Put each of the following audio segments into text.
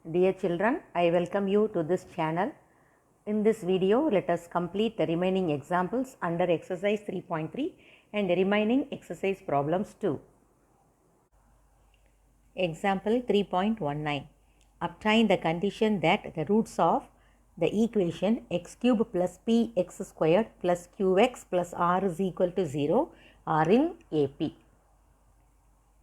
Dear children, I welcome you to this channel. In this video, let us complete the remaining examples under exercise 3.3 and the remaining exercise problems too. Example 3.19. Obtain the condition that the roots of the equation x cube plus px squared plus qx plus r is equal to 0 are in AP.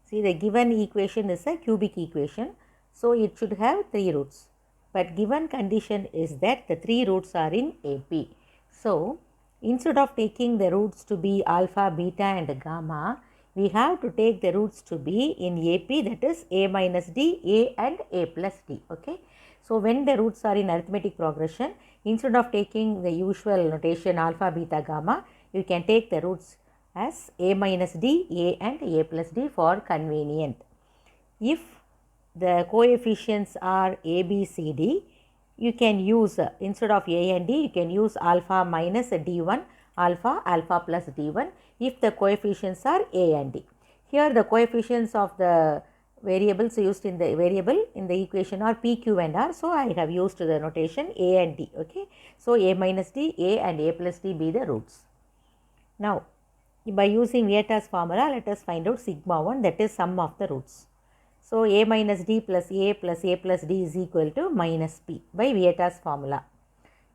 See, the given equation is a cubic equation, so it should have 3 roots. But given condition is that the 3 roots are in AP. So, instead of taking the roots to be alpha, beta and gamma, we have to take the roots to be in AP, that is a minus d, a and a plus d. Okay. So, when the roots are in arithmetic progression, instead of taking the usual notation alpha, beta, gamma, you can take the roots as a minus d, a and a plus d for convenient. If the coefficients are a, b, c, d, you can use instead of a and d, you can use alpha minus d1, alpha, alpha plus d1 if the coefficients are a and d. Here the coefficients of the variables used in the variable in the equation are p, q and r. So, I have used the notation a and d. Okay. So, a minus d, a and a plus d be the roots. Now, by using Vieta's formula, let us find out sigma 1, that is sum of the roots. So, a minus d plus a plus d is equal to minus p by Vieta's formula.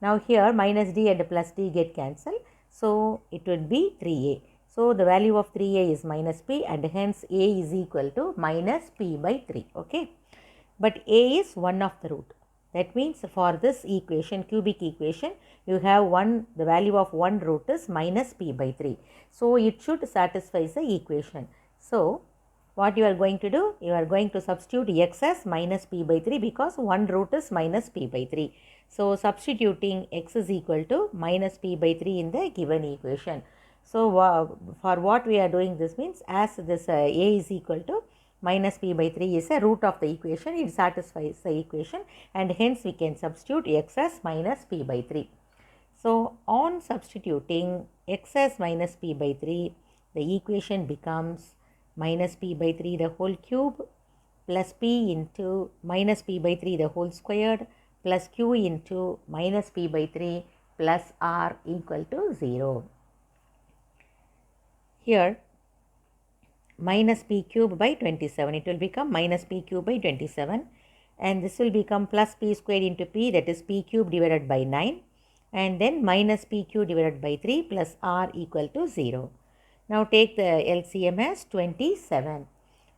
Now, here minus d and plus d get cancelled. So, it would be 3a. So, the value of 3a is minus p and hence a is equal to minus p by 3. Okay. But a is one of the root. That means for this equation, cubic equation, you have the value of one root is minus p by 3. So, it should satisfy the equation. So, what you are going to do? You are going to substitute x as minus p by 3 because one root is minus p by 3. So, substituting x is equal to minus p by 3 in the given equation. So, for what we are doing this means as this a is equal to minus p by 3 is a root of the equation, it satisfies the equation and hence we can substitute x as minus p by 3. So, on substituting x as minus p by 3, the equation becomes minus p by 3 the whole cube plus p into minus p by 3 the whole squared plus q into minus p by 3 plus r equal to 0. Here minus p cube by 27, it will become minus p cube by 27 and this will become plus p squared into p, that is p cube divided by 9 and then minus p cube divided by 3 plus r equal to 0. Now, take the LCM as 27.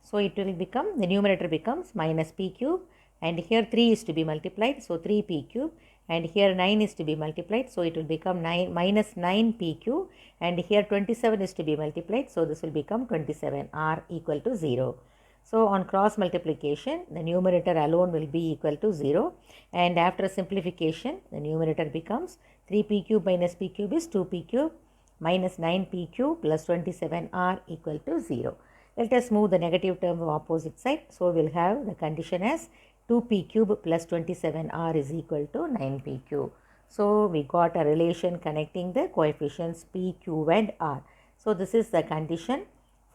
So, it will become, the numerator becomes minus p cube and here 3 is to be multiplied. So, 3p cube and here 9 is to be multiplied. So, it will become minus 9p cube and here 27 is to be multiplied. So, this will become 27, r equal to 0. So, on cross multiplication, the numerator alone will be equal to 0 and after simplification, the numerator becomes 3p cube minus p cube is 2p cube minus 9p cube plus 27r equal to 0. Let us move the negative term of opposite side. So, we will have the condition as 2p cube plus 27r is equal to 9p cube. So, we got a relation connecting the coefficients p, q and r. So, this is the condition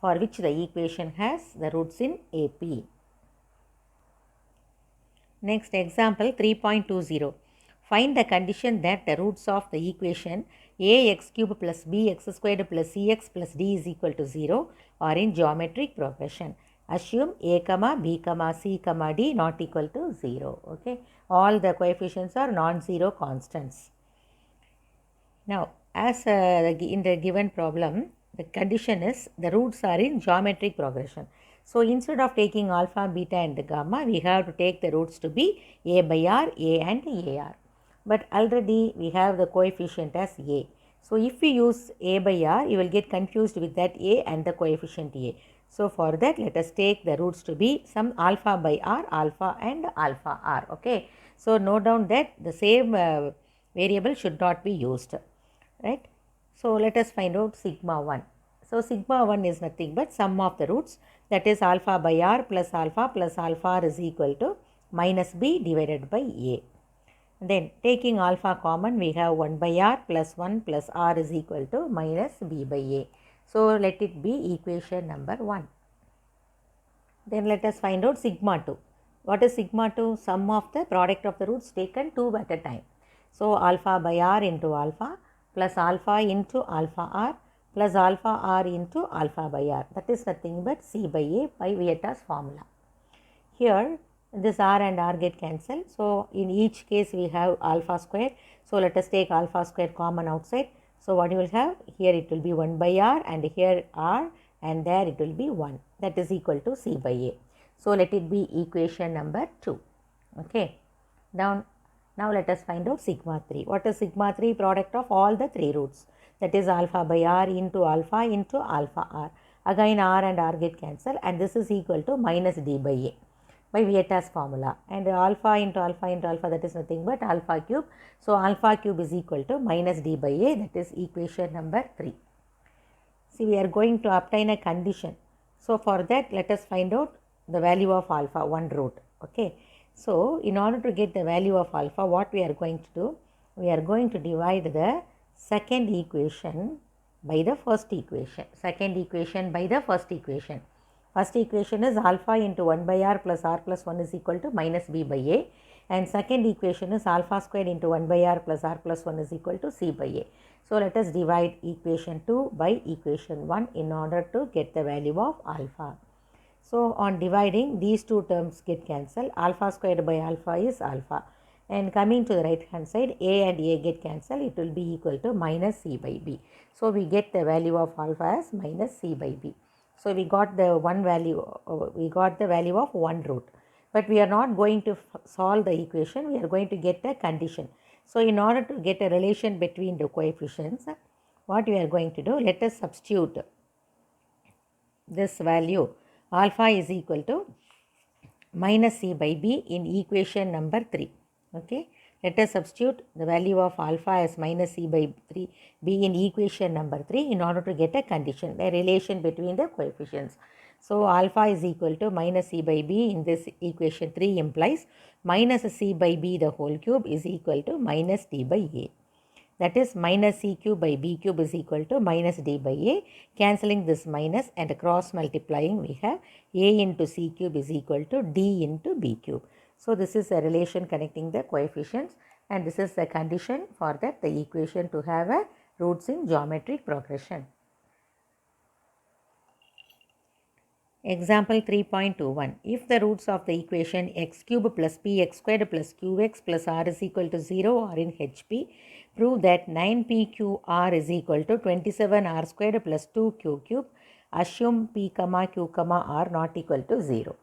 for which the equation has the roots in AP. Next example 3.20. Find the condition that the roots of the equation ax cube plus bx squared plus cx plus d is equal to 0 are in geometric progression. Assume a, b, c, d not equal to 0. Okay. All the coefficients are non-zero constants. Now, as in the given problem, the condition is the roots are in geometric progression. So, instead of taking alpha, beta and gamma, we have to take the roots to be a by r, a and ar. But already we have the coefficient as a. So, if we use a by r, you will get confused with that a and the coefficient a. So, for that let us take the roots to be some alpha by r, alpha and alpha r. Okay. So, note down that the same variable should not be used. Right. So, let us find out sigma 1. So, sigma 1 is nothing but sum of the roots, that is alpha by r plus alpha r is equal to minus b divided by a. Then taking alpha common, we have 1 by r plus 1 plus r is equal to minus b by a. So, let it be equation number 1. Then let us find out sigma 2. What is sigma 2? Sum of the product of the roots taken 2 at a time. So alpha by r into alpha plus alpha into alpha r plus alpha r into alpha by r. That is nothing but C by A by Vieta's formula. Here this r and r get cancelled. So in each case we have alpha square. So let us take alpha square common outside. So what you will have here, it will be 1 by r, and here r, and there it will be 1. That is equal to C by A. So let it be equation number 2. Okay. Now let us find out sigma 3. What is sigma 3? Product of all the 3 roots. That is alpha by r into alpha r. Again r and r get cancelled, and this is equal to minus d by a by Vieta's formula, and alpha into alpha, that is nothing but alpha cube. So alpha cube is equal to minus d by a, that is equation number 3. See, we are going to obtain a condition. So for that, let us find out the value of alpha, one root. Okay. So in order to get the value of alpha, what we are going to do? We are going to divide the second equation by the first equation. Second equation by the first equation. First equation is alpha into 1 by r plus 1 is equal to minus b by a, and second equation is alpha squared into 1 by r plus 1 is equal to c by a. So let us divide equation 2 by equation 1 in order to get the value of alpha. So on dividing, these two terms get cancelled. Alpha squared by alpha is alpha, and coming to the right hand side, a and a get cancelled. It will be equal to minus c by b. So we get the value of alpha as minus c by b. So we got the value of one root, but we are not going to solve the equation. We are going to get a condition. So in order to get a relation between the coefficients, what we are going to do? Let us substitute this value alpha is equal to minus c by b in equation number 3. Okay. Let us substitute the value of alpha as minus c by 3 b in equation number 3 in order to get a condition, a relation between the coefficients. So alpha is equal to minus c by b in this equation 3 implies minus c by b the whole cube is equal to minus d by a. That is minus c cube by b cube is equal to minus d by a. Cancelling this minus and cross multiplying, we have a into c cube is equal to d into b cube. So this is a relation connecting the coefficients, and this is the condition for that the equation to have a roots in geometric progression. Example 3.21. If the roots of the equation x cube plus px squared plus qx plus r is equal to 0 are in HP, prove that 9pqr is equal to 27r squared plus 2q cube. Assume p, q, r not equal to 0.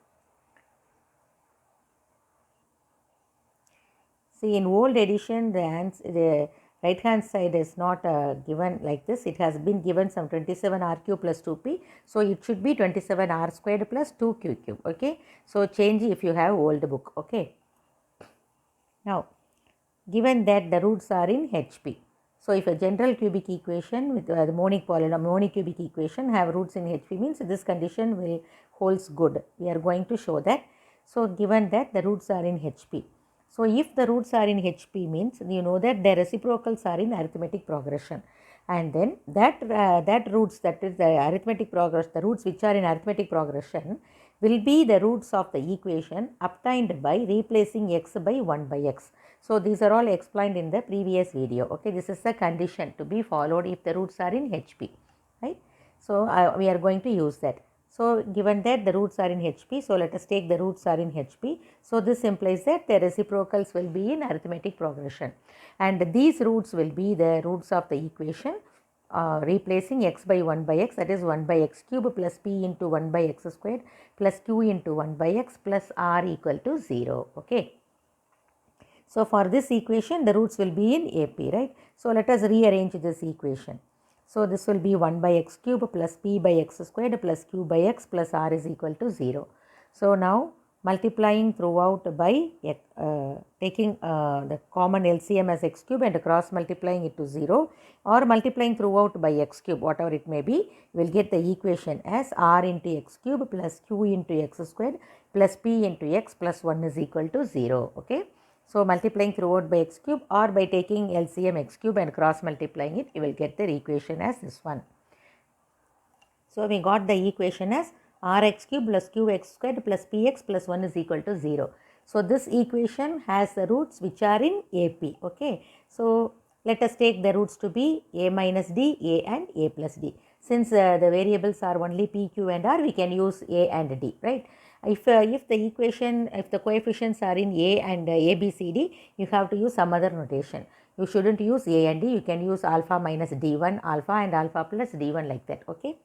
See, in old edition, the right hand side is not given like this. It has been given some 27r cube plus 2p. So it should be 27r squared plus 2q cube. Okay. So change if you have old book. Okay. Now, given that the roots are in HP. So if a general cubic equation with the monic cubic equation have roots in HP, means this condition will holds good. We are going to show that. So given that the roots are in HP. So if the roots are in HP, means you know that their reciprocals are in arithmetic progression, and then that roots, that is the arithmetic progression, the roots which are in arithmetic progression will be the roots of the equation obtained by replacing x by 1 by x. So these are all explained in the previous video. Okay, this is the condition to be followed if the roots are in HP, right? So we are going to use that. So given that the roots are in HP, so let us take the roots are in HP. So this implies that the reciprocals will be in arithmetic progression, and these roots will be the roots of the equation replacing x by 1 by x, that is 1 by x cube plus p into 1 by x squared plus q into 1 by x plus r equal to 0. Okay. So for this equation the roots will be in AP, right? So let us rearrange this equation. So this will be 1 by x cube plus p by x squared plus q by x plus r is equal to 0. So now multiplying throughout by taking the common LCM as x cube and cross multiplying it to 0, or multiplying throughout by x cube, whatever it may be, we will get the equation as r into x cube plus q into x squared plus p into x plus 1 is equal to 0. Okay. So multiplying throughout by x cube, or by taking LCM x cube and cross multiplying it, you will get the equation as this one. So we got the equation as rx cube plus qx squared plus px plus 1 is equal to 0. So, this equation has the roots which are in AP. Okay. So, let us take the roots to be a minus d, a and a plus d. Since the variables are only p, q and r, we can use a and d, right. If the coefficients are in a and a, b, c, d, you have to use some other notation. You shouldn't use a and d, you can use alpha minus d1 alpha and alpha plus d1 like that. Okay.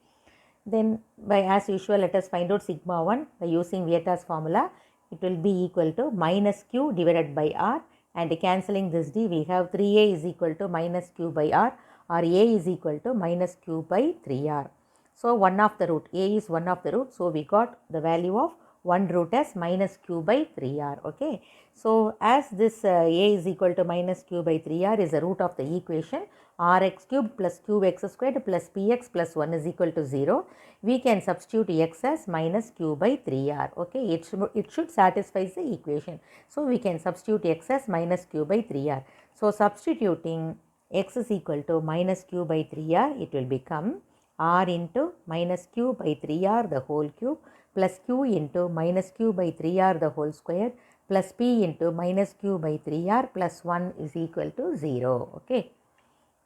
Then by as usual, let us find out sigma 1 by using Vieta's formula. It will be equal to minus q divided by r, and cancelling this d, we have 3a is equal to minus q by r, or a is equal to minus q by 3r. So, one of the root, a is one of the root. So, we got the value of one root as minus q by 3r. Okay. So, as this a is equal to minus q by 3r is the root of the equation, rx cube plus qx squared plus px plus 1 is equal to 0, we can substitute x as minus q by 3r. Okay. It should satisfy the equation. So, we can substitute x as minus q by 3r. So, substituting x is equal to minus q by 3r, it will become r into minus q by 3r the whole cube plus q into minus q by 3r the whole square plus p into minus q by 3r plus 1 is equal to 0. Okay.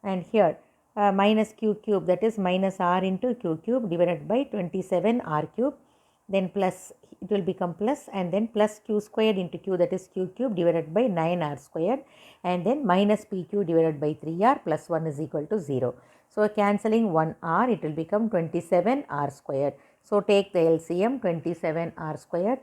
And here minus q cube, that is minus r into q cube divided by 27 r cube, then plus, it will become plus, and then plus q squared into q, that is q cube divided by 9 r squared, and then minus pq divided by 3r plus 1 is equal to 0. So, cancelling 1 r, it will become 27 r squared. So, take the LCM 27 r squared,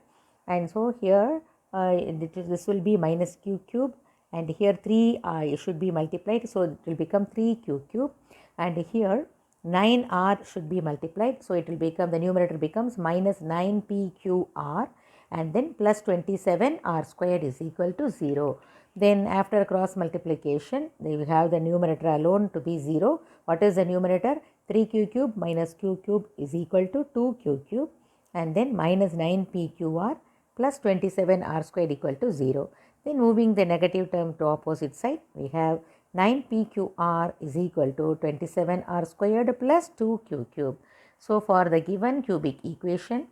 and so here this will be minus q cube, and here 3 should be multiplied. So, it will become 3q cube, and here 9r should be multiplied. So, it will become, the numerator becomes minus 9pqr, and then plus 27r squared is equal to 0. Then after cross multiplication, they will have the numerator alone to be 0. What is the numerator? 3q cube minus q cube is equal to 2q cube, and then minus 9pqr plus 27r squared equal to 0. Then moving the negative term to opposite side, we have 9pqr is equal to 27r squared plus 2q cube. So, for the given cubic equation,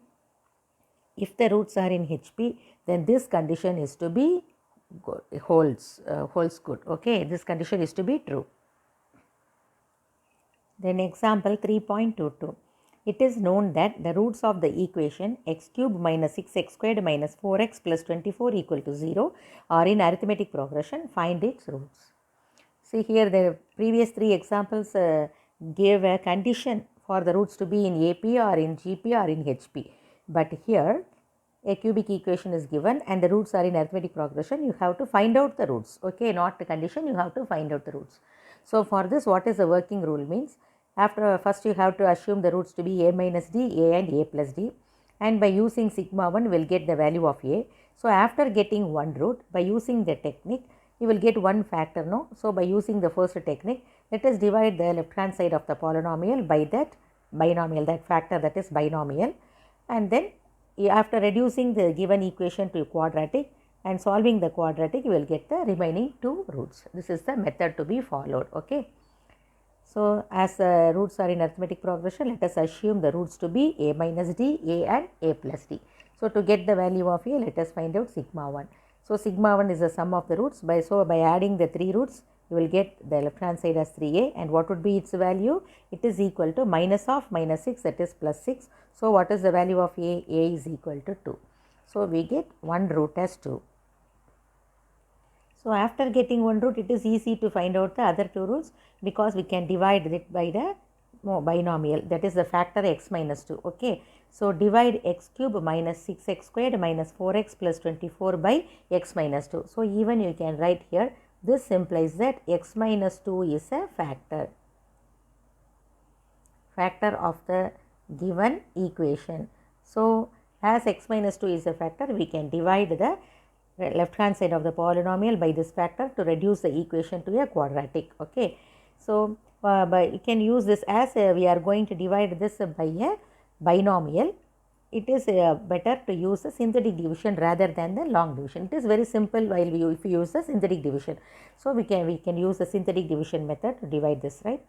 if the roots are in HP, then this condition is to be good, holds good. Okay, this condition is to be true. Then example 3.22. It is known that the roots of the equation x cube minus 6x squared minus 4x plus 24 equal to 0 are in arithmetic progression. Find its roots. See here, the previous 3 examples gave a condition for the roots to be in AP or in GP or in HP. But here a cubic equation is given and the roots are in arithmetic progression. You have to find out the roots. Okay, not the condition, you have to find out the roots. So, for this, what is the working rule means? After first you have to assume the roots to be a minus d, a and a plus d, and by using sigma 1 we will get the value of a. So, after getting one root, by using the technique you will get one factor, no. So, by using the first technique, let us divide the left hand side of the polynomial by that binomial, that factor, that is binomial, and then after reducing the given equation to quadratic and solving the quadratic, you will get the remaining 2 roots. This is the method to be followed. Okay. So, as the roots are in arithmetic progression, let us assume the roots to be a minus d, a and a plus d. So, to get the value of a, let us find out sigma 1. So, sigma 1 is the sum of the roots. By adding the 3 roots, you will get the left hand side as 3a, and what would be its value? It is equal to minus of minus 6, that is plus 6. So, what is the value of a? A is equal to 2. So, we get one root as 2. So, after getting one root, it is easy to find out the other 2 roots because we can divide it by the binomial, that is the factor x minus 2. Okay. So, divide x cube minus 6x squared minus 4x plus 24 by x minus 2. So, even you can write here, this implies that x minus 2 is a factor of the given equation. So, as x minus 2 is a factor, we can divide the left hand side of the polynomial by this factor to reduce the equation to a quadratic. Okay. So, you can use this as we are going to divide this by a binomial. It is better to use the synthetic division rather than the long division. It is very simple while if you use the synthetic division. So, we can use the synthetic division method to divide this, right.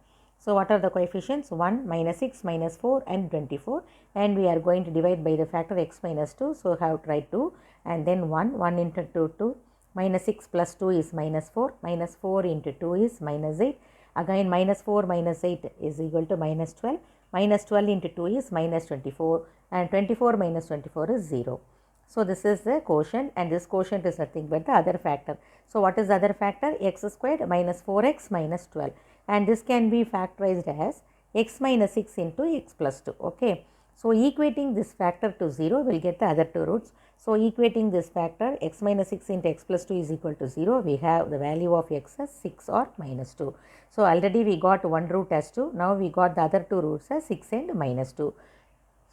So what are the coefficients? 1, minus 6, minus 4 and 24, and we are going to divide by the factor x minus 2. So have to write 2 and then 1 into 2, 2, minus 6 plus 2 is minus 4, minus 4 into 2 is minus 8, again minus 4 minus 8 is equal to minus 12, minus 12 into 2 is minus 24, and 24 minus 24 is 0. So this is the quotient, and this quotient is nothing but the other factor. So what is the other factor? X squared minus 4x minus 12, and this can be factorized as x minus 6 into x plus 2. Okay. So equating this factor to 0 will get the other two roots. So equating this factor x minus 6 into x plus 2 is equal to 0. We have the value of x as 6 or minus 2. So already we got one root as 2. Now we got the other two roots as 6 and minus 2.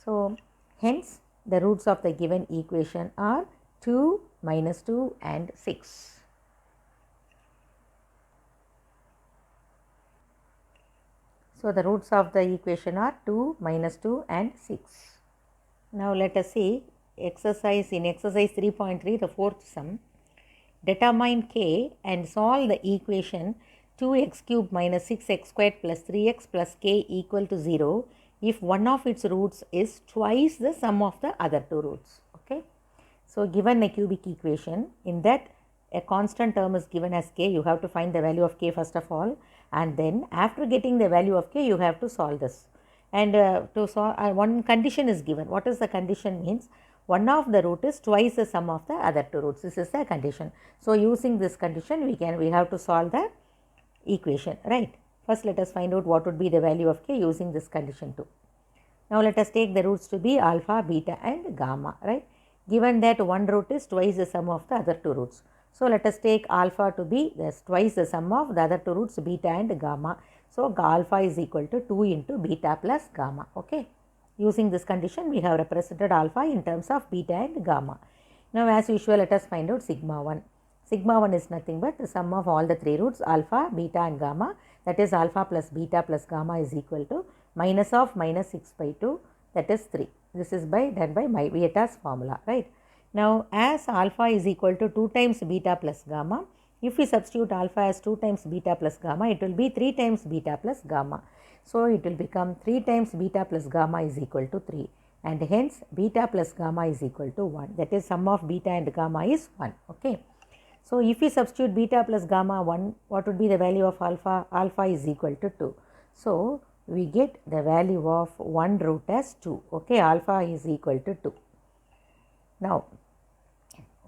So hence the roots of the given equation are 2, minus 2 and 6. So the roots of the equation are 2, minus 2 and 6. Now let us see exercise 3.3, the fourth sum. Determine k and solve the equation 2x cube minus 6x squared plus 3x plus k equal to 0 if one of its roots is twice the sum of the other two roots. Okay. So given a cubic equation, in that a constant term is given as k, you have to find the value of k first of all, and then after getting the value of k you have to solve this. And to solve, one condition is given. What is the condition? Means one of the root is twice the sum of the other two roots. This is the condition. So using this condition we have to solve the equation, right? First let us find out what would be the value of k using this condition too. Now let us take the roots to be alpha, beta and gamma, right? Given that one root is twice the sum of the other two roots. So let us take alpha to be twice the sum of the other two roots, beta and gamma. So alpha is equal to 2 into beta plus gamma. Okay. Using this condition we have represented alpha in terms of beta and gamma. Now as usual let us find out sigma 1. Sigma 1 is nothing but the sum of all the three roots alpha, beta and gamma, that is alpha plus beta plus gamma is equal to minus of minus 6 by 2, that is 3. This is done by Vieta's formula, right? Now as alpha is equal to 2 times beta plus gamma, if we substitute alpha as 2 times beta plus gamma, it will be 3 times beta plus gamma. So it will become 3 times beta plus gamma is equal to 3, and hence beta plus gamma is equal to 1, that is sum of beta and gamma is 1. Okay. So if we substitute beta plus gamma 1, what would be the value of alpha? Alpha is equal to 2. So we get the value of one root as 2. Okay, alpha is equal to 2. Now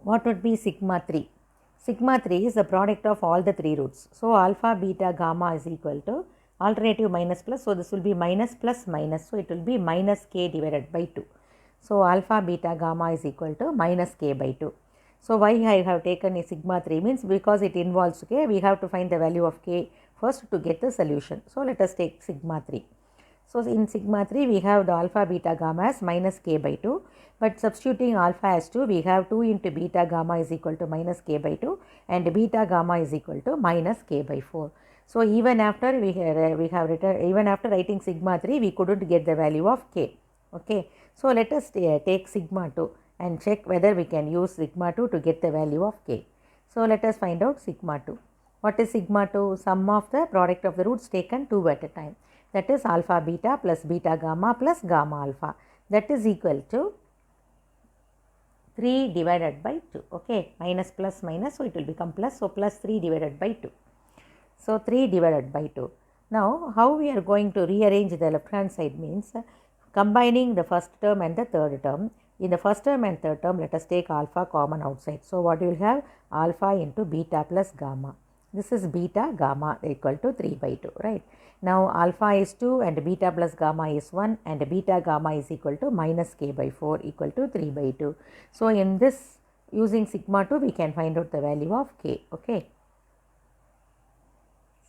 what would be sigma 3? Sigma 3 is the product of all the three roots. So alpha, beta, gamma is equal to alternative minus plus. So this will be minus plus minus. So it will be minus k divided by 2. So alpha, beta, gamma is equal to minus k by 2. So why I have taken a sigma 3 means because it involves k, we have to find the value of k first to get the solution. So let us take sigma 3. So in sigma 3 we have the alpha, beta, gamma as minus k by 2, but substituting alpha as 2 we have 2 into beta gamma is equal to minus k by 2 and beta gamma is equal to minus k by 4. So even after even after writing sigma 3 we couldn't get the value of k. Okay. So let us take sigma 2 and check whether we can use sigma 2 to get the value of k. So let us find out sigma 2. What is sigma 2? Sum of the product of the roots taken 2 at a time. That is alpha beta plus beta gamma plus gamma alpha. That is equal to 3 divided by 2. Okay, minus plus minus, so it will become plus. So plus 3 divided by 2. So 3 divided by 2. Now how we are going to rearrange the left hand side means combining the first term and the third term. In the first term and third term, let us take alpha common outside. So what we will have? Alpha into beta plus gamma. This is beta gamma equal to 3 by 2, right? Now alpha is 2 and beta plus gamma is 1 and beta gamma is equal to minus k by 4 equal to 3 by 2. So in this, using sigma 2 we can find out the value of k. Okay.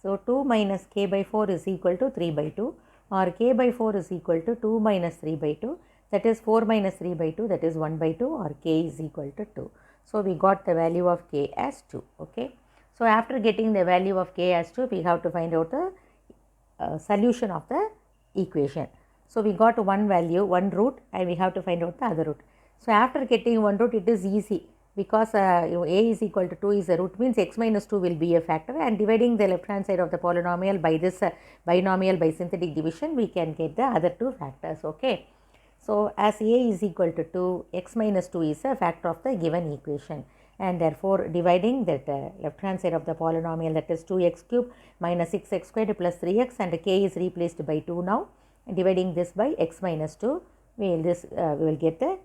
So 2 minus k by 4 is equal to 3 by 2, or k by 4 is equal to 2 minus 3 by 2, that is 4 minus 3 by 2, that is 1 by 2, or k is equal to 2. So we got the value of k as 2. Okay. So after getting the value of k as 2, we have to find out the solution of the equation. So we got one value, one root, and we have to find out the other root. So after getting one root, it is easy. because a is equal to 2 is a root, means x minus 2 will be a factor, and dividing the left hand side of the polynomial by this binomial by synthetic division, we can get the other two factors. Okay. So, as a is equal to 2, x minus 2 is a factor of the given equation, and therefore, dividing that left hand side of the polynomial, that is 2x cube minus 6x squared plus 3x, and k is replaced by 2 now, and dividing this by x minus 2, we will get the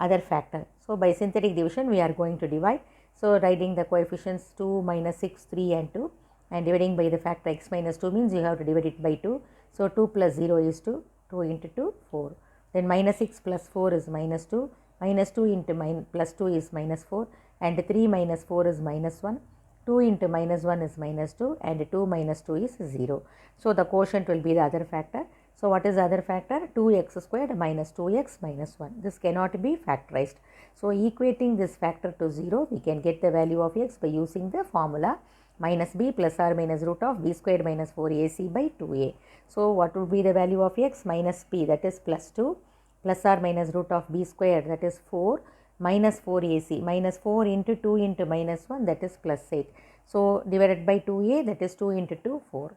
other factor. So, by synthetic division we are going to divide. So, writing the coefficients 2 minus 6, 3 and 2, and dividing by the factor x minus 2 means you have to divide it by 2. So, 2 plus 0 is 2, 2 into 2, 4. Then minus 6 plus 4 is minus 2, minus 2 into plus 2 is minus 4, and 3 minus 4 is minus 1, 2 into minus 1 is minus 2, and 2 minus 2 is 0. So, the quotient will be the other factor. So, what is the other factor? 2x squared minus 2x minus 1. This cannot be factorized. So, equating this factor to 0, we can get the value of x by using the formula minus b plus or minus root of b squared minus 4ac by 2a. So, what would be the value of x? Minus b, that is plus 2, plus or minus root of b squared, that is 4, minus 4ac, minus 4 into 2 into minus 1, that is plus 8. So, divided by 2a, that is 2 into 2, 4.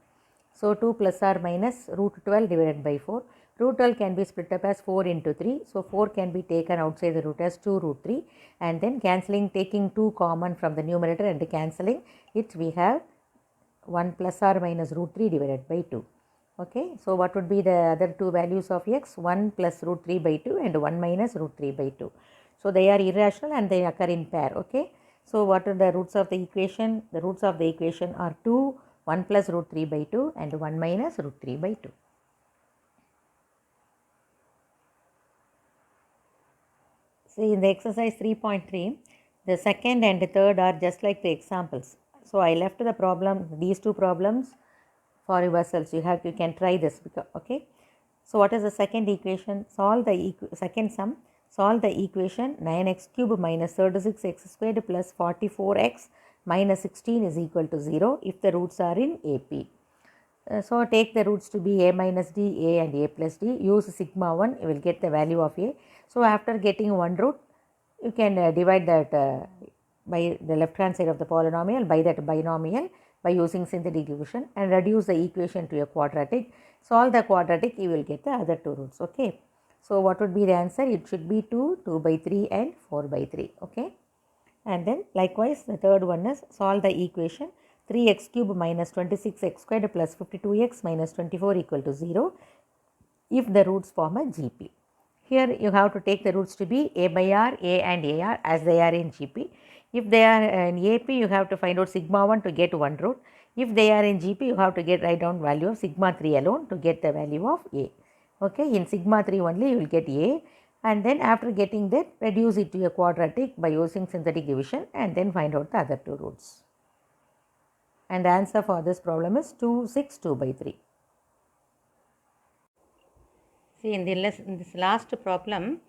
So, 2 plus or minus root 12 divided by 4. Root 12 can be split up as 4 into 3. So, 4 can be taken outside the root as 2 root 3, and then cancelling, taking 2 common from the numerator and cancelling it, we have 1 plus or minus root 3 divided by 2. Okay. So, what would be the other two values of x? 1 plus root 3 by 2 and 1 minus root 3 by 2. So, they are irrational and they occur in pair. Okay. So, what are the roots of the equation? The roots of the equation are 2, 1 plus root 3 by 2 and 1 minus root 3 by 2. See, in the exercise 3.3, the second and the third are just like the examples. So, I left the problem, these two problems for yourselves. You can try this. Okay. So, what is the second equation? Solve the second sum. Solve the equation 9x cube minus 36x squared plus 44x minus 16 is equal to 0 if the roots are in AP. So, take the roots to be a minus d, a and a plus d. Use sigma 1, you will get the value of a. So, after getting one root, you can divide that by the left hand side of the polynomial by that binomial by using synthetic division, and reduce the equation to a quadratic. Solve the quadratic, you will get the other two roots. Okay. So, what would be the answer? It should be 2, 2 by 3 and 4 by 3. Okay. And then likewise the third one is solve the equation 3x cube minus 26x squared plus 52x minus 24 equal to 0 if the roots form a GP. Here you have to take the roots to be a by r, a and ar as they are in GP. If they are in AP, you have to find out sigma 1 to get one root. If they are in GP, you have to write down value of sigma 3 alone to get the value of a. Okay, in sigma 3 only you will get a, and then after getting that, reduce it to a quadratic by using synthetic division, and then find out the other two roots. And the answer for this problem is 2, 6, 2 by 3. See, in this last problem,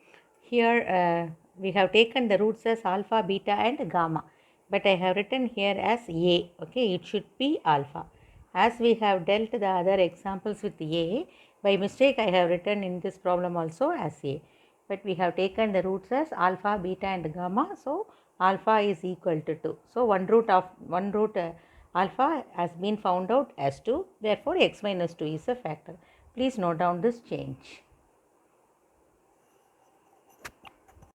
here we have taken the roots as alpha, beta and gamma, but I have written here as a. Okay, it should be alpha. As we have dealt the other examples with a, by mistake I have written in this problem also as a, but we have taken the roots as alpha, beta and gamma. So, alpha is equal to 2. So, one root alpha has been found out as 2. Therefore, x minus 2 is a factor. Please note down this change.